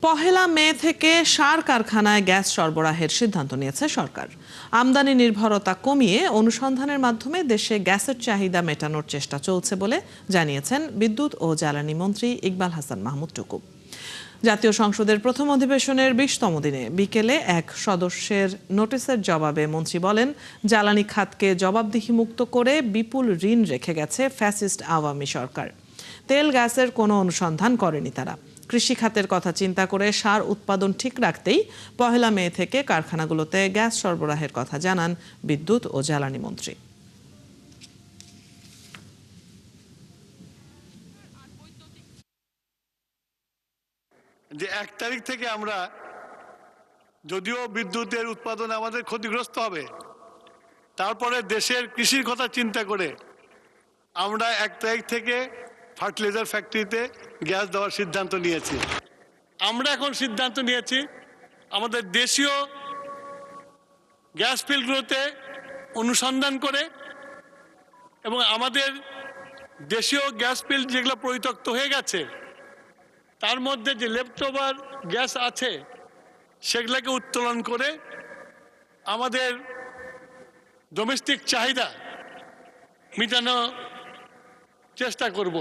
পহেলা মে থেকে সার কারখানায় গ্যাস সরবরাহের সিদ্ধান্ত নিয়েছে সরকার। আমদানি নির্ভরতা কমিয়ে অনুসন্ধানের মাধ্যমে দেশে গ্যাসের চাহিদা মেটানোর চেষ্টা চলছে বলে জানিয়েছেন বিদ্যুৎ ও জ্বালানি মন্ত্রী ইকবাল হাসান মাহমুদ টুকু। জাতীয় সংসদের প্রথম অধিবেশনের 20তম দিনে বিকেলে এক সদস্যের নোটিশের জবাবে মন্ত্রী বলেন, জ্বালানি খাতকে জবাবদিহিমুক্ত করে বিপুল ঋণ রেখে গেছে ফ্যাসিস্ট আওয়ামী সরকার। তেল গ্যাসের কোনো অনুসন্ধান করেনি তারা। কৃষি খাতের কথা চিন্তা করে সার উৎপাদন ঠিক রাখতেই পহেলা মে থেকে কারখানাগুলোতে গ্যাস সরবরাহের কথা জানান বিদ্যুৎ ও জ্বালানি মন্ত্রী। যে 1 তারিখ থেকে আমরা যদিও বিদ্যুতের উৎপাদন আমাদের ক্ষতিগ্রস্ত হবে, তারপরে দেশের কৃষির কথা চিন্তা করে আমরা 1 তারিখ থেকে ফার্টিলাইজার ফ্যাক্টরিতে গ্যাস দেওয়ার সিদ্ধান্ত নিয়েছি। আমরা এখন সিদ্ধান্ত নিয়েছি আমাদের দেশীয় গ্যাস ফিল্ডগুলোতে অনুসন্ধান করে এবং আমাদের দেশীয় গ্যাস ফিল্ড যেগুলো পরিত্যক্ত হয়ে গেছে তার মধ্যে যে লেফটওভার গ্যাস আছে সেগুলোকে উত্তোলন করে আমাদের ডোমেস্টিক চাহিদা মেটানোর চেষ্টা করব।